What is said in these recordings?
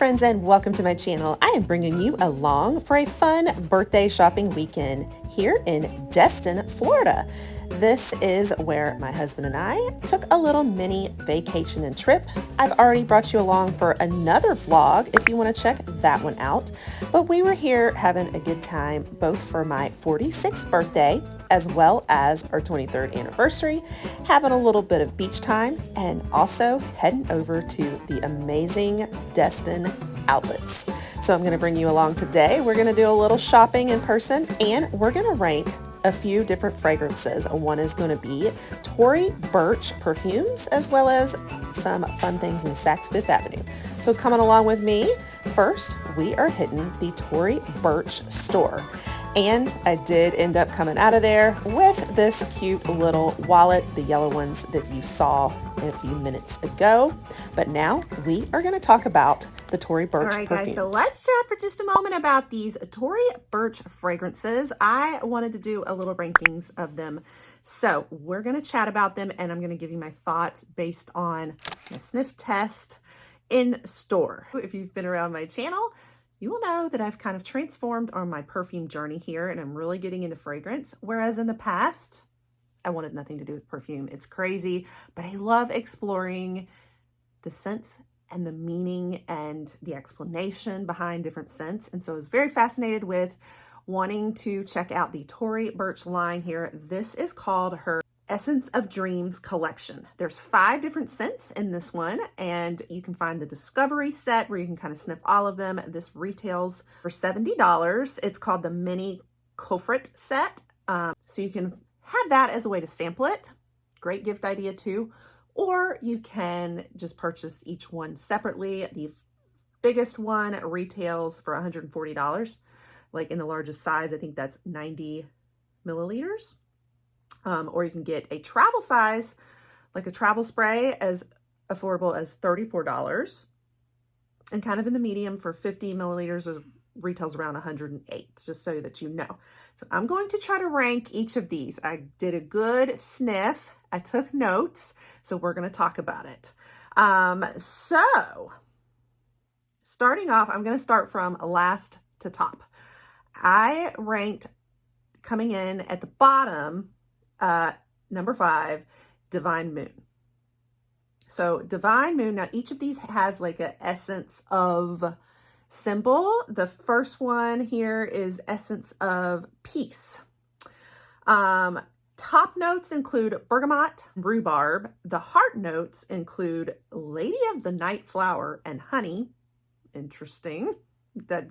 friends, and welcome to my channel. I am bringing you along for a fun birthday shopping weekend here in Destin, Florida. This is where my husband and I took a little mini vacation and trip. I've already brought you along for another vlog if you want to check that one out. But we were here having a good time both for my 46th birthday as well as our 23rd anniversary, having a little bit of beach time, and also heading over to the amazing Destin outlets. So I'm going to bring you along today. We're going to do a little shopping in person, and we're going to rank a few different fragrances. One is going to be Tory Burch Perfumes, as well as some fun things in Saks Fifth Avenue. So coming along with me, first we are hitting the Tory Burch store. And I did end up coming out of there with this cute little wallet, the yellow ones that you saw a few minutes ago. But now we are going to talk about the Tory Burch perfumes. All right, guys, so let's chat for just a moment about these Tory Burch fragrances. I wanted to do a little rankings of them. So we're going to chat about them, and I'm going to give you my thoughts based on a sniff test in store. If you've been around my channel, you will know that I've kind of transformed on my perfume journey here, and I'm really getting into fragrance. Whereas in the past, I wanted nothing to do with perfume. It's crazy, but I love exploring the scents and the meaning and the explanation behind different scents. And so I was very fascinated with wanting to check out the Tory Burch line here. This is called her Essence of Dreams collection. There's 5 different scents in this one, and you can find the Discovery set where you can kind of sniff all of them. This retails for $70. It's called the Mini Coffret set. So you can have that as a way to sample it. Great gift idea too. Or you can just purchase each one separately. The biggest one retails for $140. Like in the largest size, I think that's 90 milliliters. Or you can get a travel size, like a travel spray, as affordable as $34. And kind of in the medium for 50 milliliters of retails around 108, just so that you know. So I'm going to try to rank each of these. I did a good sniff. I took notes, so we're going to talk about it. So starting off, I'm going to start from last to top. I ranked coming in at the bottom, number 5, Divine Moon. So Divine Moon, now each of these has like an essence of symbol. The first one here is Essence of Peace. Top notes include bergamot, rhubarb. The heart notes include Lady of the Night flower and honey. Interesting. That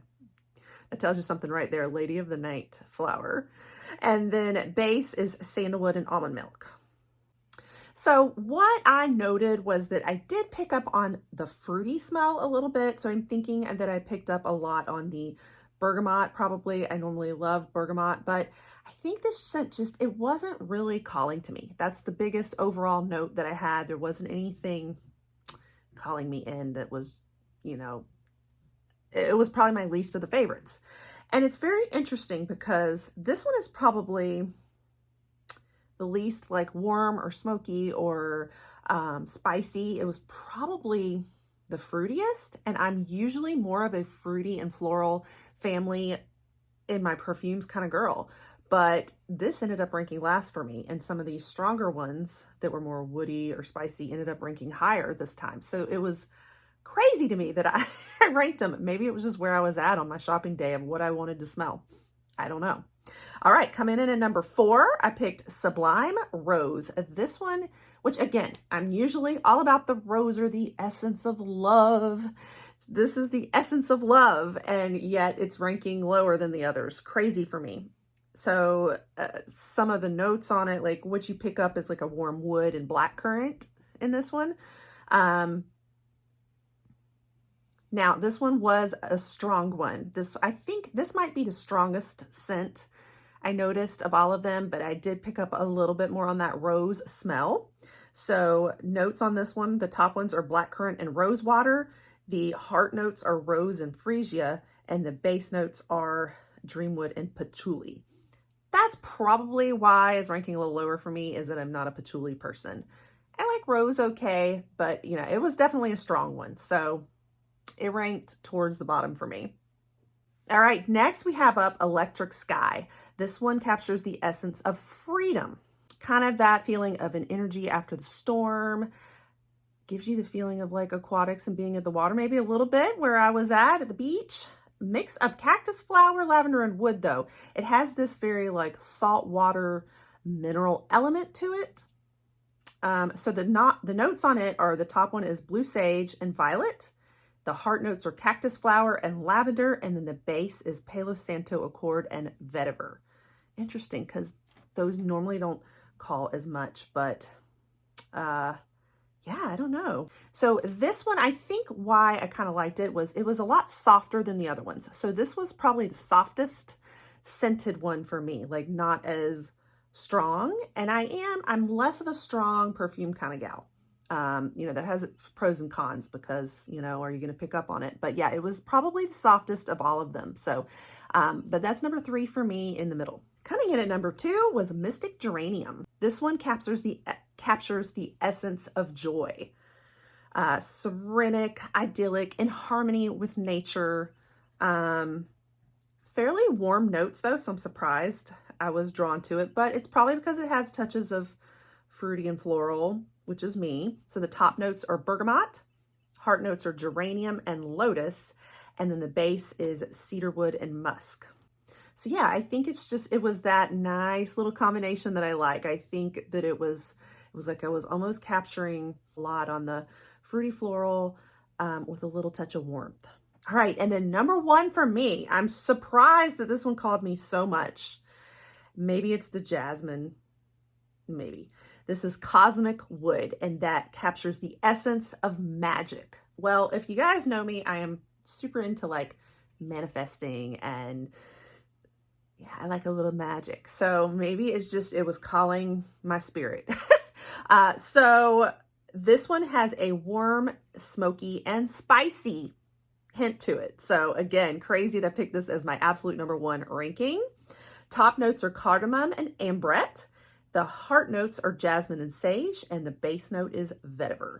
tells you something right there, Lady of the Night flower. And then base is sandalwood and almond milk. So what I noted was that I did pick up on the fruity smell a little bit. So I'm thinking that I picked up a lot on the bergamot, probably. I normally love bergamot, but I think this scent just, it wasn't really calling to me. That's the biggest overall note that I had. There wasn't anything calling me in that was, you know, it was probably my least of the favorites. And it's very interesting because this one is probably the least like warm or smoky or spicy. It was probably the fruitiest, and I'm usually more of a fruity and floral family in my perfumes kind of girl. But this ended up ranking last for me, and some of these stronger ones that were more woody or spicy ended up ranking higher this time. So it was crazy to me that I ranked them. Maybe it was just where I was at on my shopping day of what I wanted to smell. I don't know. All right, coming in at number 4, I picked Sublime Rose. This one, which again, I'm usually all about the rose or the essence of love. This is the essence of love, and yet it's ranking lower than the others. Crazy for me. So some of the notes on it, like what you pick up is like a warm wood and blackcurrant in this one. Now, this one was a strong one. I think this might be the strongest scent I noticed of all of them, but I did pick up a little bit more on that rose smell. So notes on this one, the top ones are blackcurrant and rose water. The heart notes are rose and freesia, and the base notes are dreamwood and patchouli. That's probably why it's ranking a little lower for me, is that I'm not a patchouli person. I like rose okay, but you know, it was definitely a strong one. So it ranked towards the bottom for me. All right, next we have up Electric Sky. This one captures the essence of freedom, kind of that feeling of an energy after the storm. Gives you the feeling of like aquatics and being at the water, maybe a little bit where I was at the beach. Mix of cactus flower, lavender, and wood though. It has this very like saltwater mineral element to it. So the notes on it are, the top one is blue sage and violet. The heart notes are cactus flower and lavender, and then the base is Palo Santo accord and vetiver. Interesting, because those normally don't call as much, but yeah, I don't know. So this one, I think why I kind of liked it was a lot softer than the other ones. So this was probably the softest scented one for me, like not as strong. And I'm less of a strong perfume kind of gal. You know, that has pros and cons because, you know, are you going to pick up on it? But yeah, it was probably the softest of all of them. So, but that's number 3 for me in the middle. Coming in at number 2 was Mystic Geranium. This one captures the essence of joy. Serenic, idyllic, in harmony with nature. Fairly warm notes though, so I'm surprised I was drawn to it, but it's probably because it has touches of fruity and floral, which is me. So the top notes are bergamot, heart notes are geranium and lotus, and then the base is cedarwood and musk. So yeah, I think it was that nice little combination that I like. I think that it was like I was almost capturing a lot on the fruity floral with a little touch of warmth. All right, and then number 1 for me, I'm surprised that this one called me so much. Maybe it's the jasmine, maybe. This is Cosmic Wood, and that captures the essence of magic. Well, if you guys know me, I am super into like manifesting, and yeah, I like a little magic. So maybe it was calling my spirit. So this one has a warm, smoky, and spicy hint to it. So again, crazy to pick this as my absolute number 1 ranking. Top notes are cardamom and ambrette. The heart notes are jasmine and sage, and the base note is vetiver.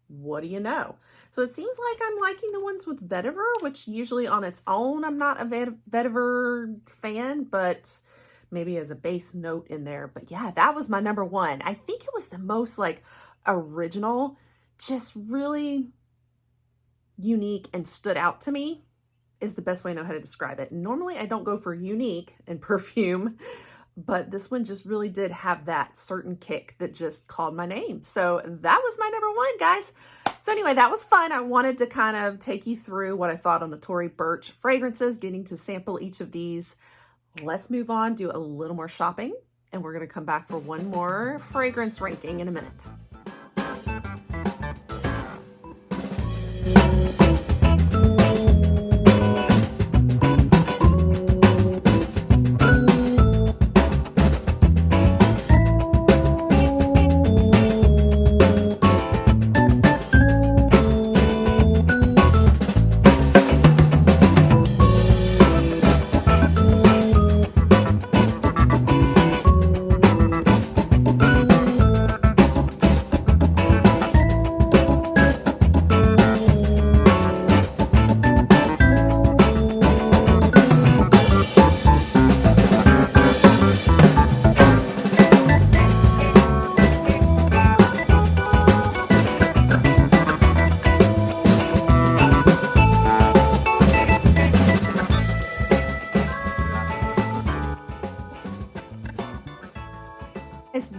What do you know? So it seems like I'm liking the ones with vetiver, which usually on its own, I'm not a vetiver fan, but maybe as a base note in there. But yeah, that was my number 1. I think it was the most like original, just really unique and stood out to me is the best way I know how to describe it. Normally I don't go for unique in perfume, but this one just really did have that certain kick that just called my name. So that was my number 1, guys. So anyway, that was fun. I wanted to kind of take you through what I thought on the Tory Burch fragrances, getting to sample each of these. Let's move on, do a little more shopping, and we're going to come back for one more fragrance ranking in a minute.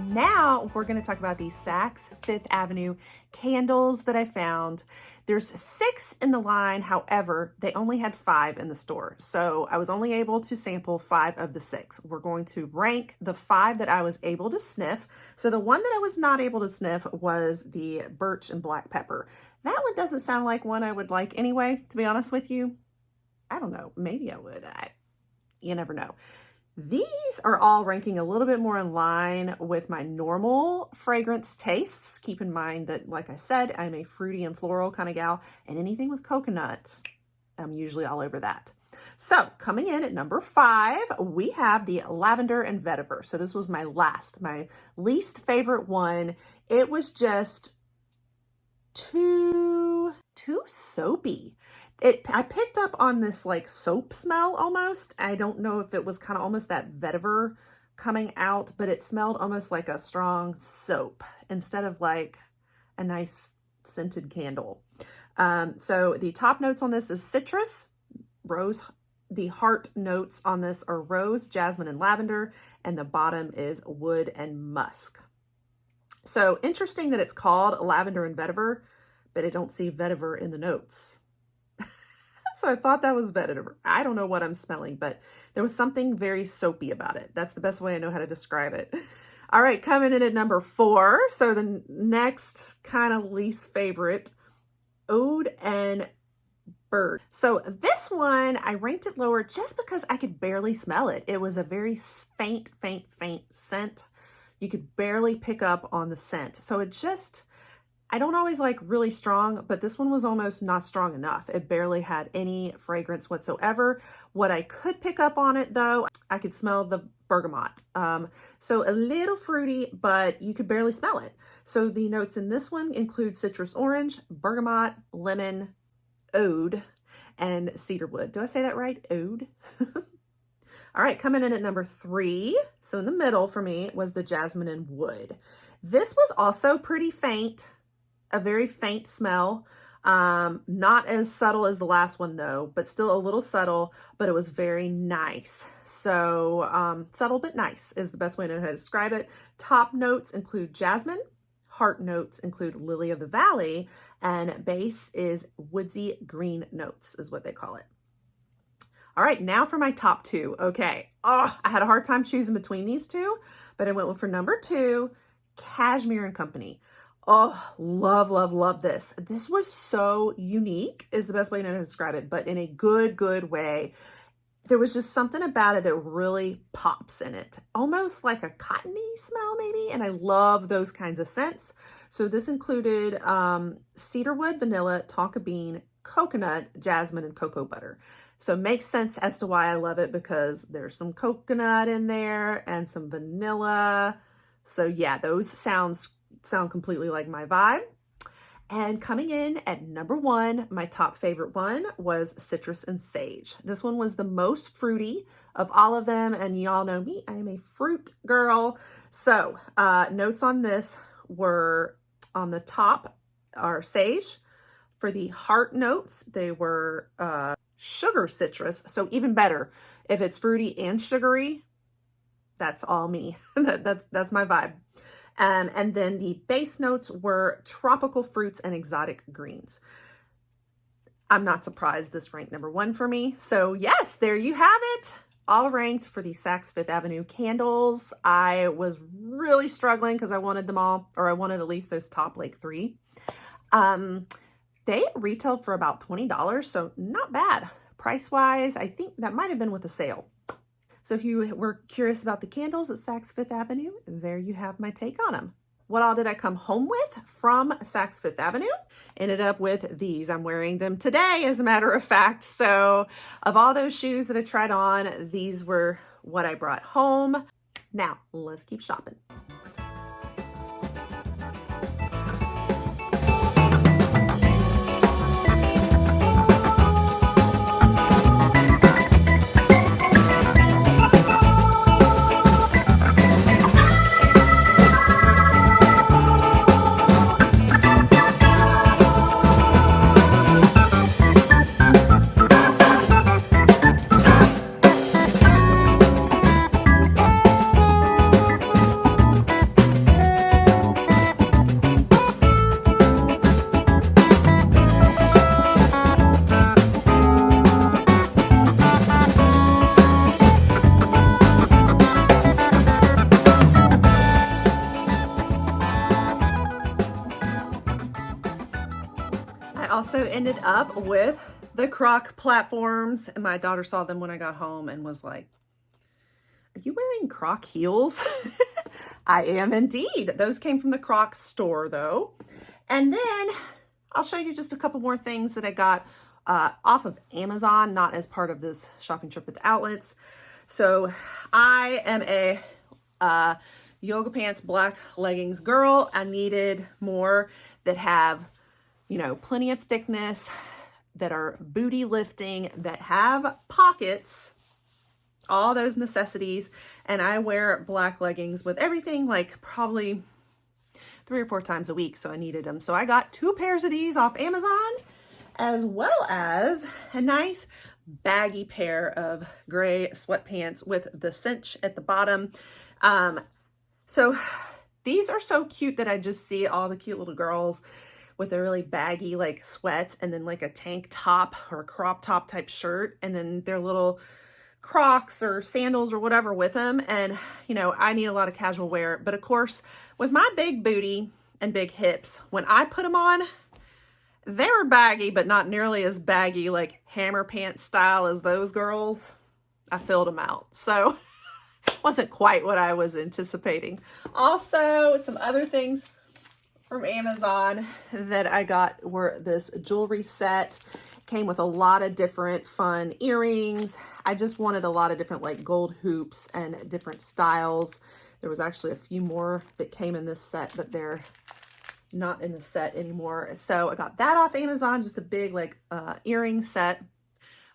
Now we're going to talk about these Saks Fifth Avenue candles that I found. There's 6 in the line. However, they only had 5 in the store. So I was only able to sample 5 of the 6. We're going to rank the 5 that I was able to sniff. So the one that I was not able to sniff was the Birch and Black Pepper. That one doesn't sound like one I would like anyway, to be honest with you. I don't know. Maybe I would. You never know. These are all ranking a little bit more in line with my normal fragrance tastes. Keep in mind that, like I said, I'm a fruity and floral kind of gal, and anything with coconut, I'm usually all over that. So coming in at number 5, we have the Lavender and Vetiver. So this was my least favorite one. It was just too soapy. I picked up on this like soap smell almost. I don't know if it was kind of almost that vetiver coming out, but it smelled almost like a strong soap instead of like a nice scented candle. So the top notes on this is citrus, rose. The heart notes on this are rose, jasmine, and lavender, and the bottom is wood and musk. So interesting that it's called lavender and vetiver, but I don't see vetiver in the notes. So I thought that was vetiver. I don't know what I'm smelling, but there was something very soapy about it. That's the best way I know how to describe it. All right, coming in at number 4. So the next kind of least favorite, Oud and Bird. So this one, I ranked it lower just because I could barely smell it. It was a very faint scent. You could barely pick up on the scent. So it just, I don't always like really strong, but this one was almost not strong enough. It barely had any fragrance whatsoever. What I could pick up on it though, I could smell the bergamot. So a little fruity, but you could barely smell it. So the notes in this one include citrus orange, bergamot, lemon, oud, and cedarwood. Do I say that right? Oud? All right, coming in at number 3. So in the middle for me was the jasmine and wood. This was also pretty faint, a very faint smell. Not as subtle as the last one though, but still a little subtle, but it was very nice. So subtle but nice is the best way to know how to describe it. Top notes include jasmine. Heart notes include lily of the valley, and base is woodsy green notes is what they call it. All right, now for my top 2. Okay. Oh, I had a hard time choosing between these two, but I went for number 2, Cashmere and Company. Oh, love this. This was so unique is the best way to describe it, but in a good way. There was just something about it that really pops in it. Almost like a cottony smell maybe, and I love those kinds of scents. So this included cedarwood, vanilla, tonka bean, coconut, jasmine, and cocoa butter. So it makes sense as to why I love it because there's some coconut in there and some vanilla. So yeah, those sound completely like my vibe. And coming in at number 1, my top favorite one was citrus and sage. This one was the most fruity of all of them. And y'all know me, I am a fruit girl. So notes on this were on the top are sage. For the heart notes, they were sugar citrus. So even better, if it's fruity and sugary, that's all me. That's my vibe. And then the base notes were tropical fruits and exotic greens. I'm not surprised this ranked number 1 for me. So yes, there you have it. All ranked for the Saks Fifth Avenue candles. I was really struggling because I wanted them all, or I wanted at least those top like 3. They retailed for about $20, so not bad. Price-wise, I think that might have been with a sale. So if you were curious about the candles at Saks Fifth Avenue, there you have my take on them. What all did I come home with from Saks Fifth Avenue? Ended up with these. I'm wearing them today, as a matter of fact. So of all those shoes that I tried on, these were what I brought home. Now, let's keep shopping. Also ended up with the Croc platforms, and my daughter saw them when I got home and was like, "Are you wearing Croc heels?" I am indeed. Those came from the Croc store though. And then I'll show you just a couple more things that I got off of Amazon, not as part of this shopping trip with outlets. So I am a yoga pants, black leggings girl. I needed more that have you know, plenty of thickness, that are booty lifting, that have pockets, all those necessities. And I wear black leggings with everything like probably 3 or 4 times a week, so I needed them. So I got 2 pairs of these off Amazon, as well as a nice baggy pair of gray sweatpants with the cinch at the bottom. So these are so cute that I just see all the cute little girls with a really baggy like sweats and then like a tank top or a crop top type shirt, and then their little Crocs or sandals or whatever with them. And you know, I need a lot of casual wear, but of course with my big booty and big hips, when I put them on, they were baggy, but not nearly as baggy like hammer pants style as those girls. I filled them out, so wasn't quite what I was anticipating. Also, some other things from Amazon that I got were this jewelry set. Came with a lot of different fun earrings. I just wanted a lot of different like gold hoops and different styles. There was actually a few more that came in this set, but they're not in the set anymore. So I got that off Amazon, just a big like earring set.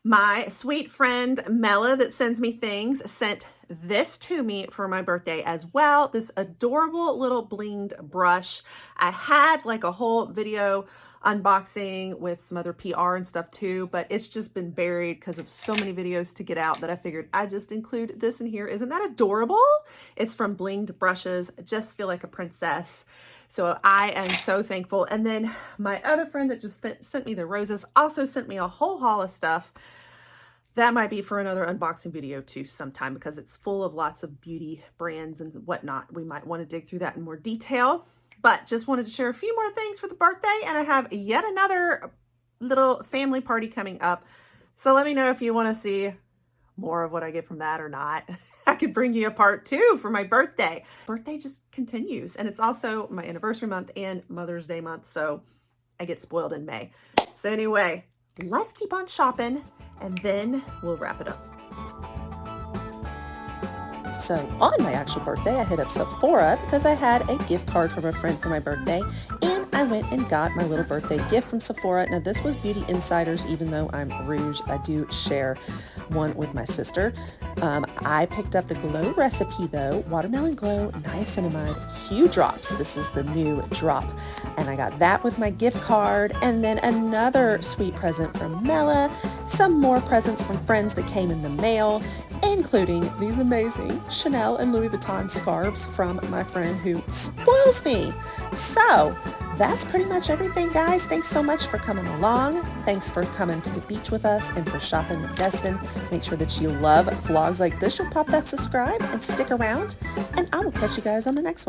My sweet friend Mella that sends me things sent this to me for my birthday as well. This adorable little blinged brush. I had like a whole video unboxing with some other PR and stuff too, but it's just been buried because of so many videos to get out that I figured I'd just include this in here. Isn't that adorable? It's from Blinged Brushes. I just feel like a princess. So I am so thankful. And then my other friend that just sent me the roses also sent me a whole haul of stuff. That might be for another unboxing video too sometime, because it's full of lots of beauty brands and whatnot. We might want to dig through that in more detail, but just wanted to share a few more things for the birthday. And I have yet another little family party coming up. So let me know if you want to see more of what I get from that or not. I could bring you a part 2 for my birthday. Birthday just continues. And it's also my anniversary month and Mother's Day month. So I get spoiled in May. So anyway, let's keep on shopping and then we'll wrap it up. So on my actual birthday, I hit up Sephora because I had a gift card from a friend for my birthday, and I went and got my little birthday gift from Sephora. Now this was Beauty Insiders, even though I'm rouge, I do share one with my sister. I picked up the Glow recipe though, Watermelon Glow, Niacinamide, Hue Drops. This is the new drop. And I got that with my gift card, and then another sweet present from Mella, some more presents from friends that came in the mail, including these amazing Chanel and Louis Vuitton scarves from my friend who spoils me. So that's pretty much everything, guys. Thanks so much for coming along. Thanks for coming to the beach with us and for shopping at Destin. Make sure that you love vlogs like this. You'll pop that subscribe and stick around, and I will catch you guys on the next one.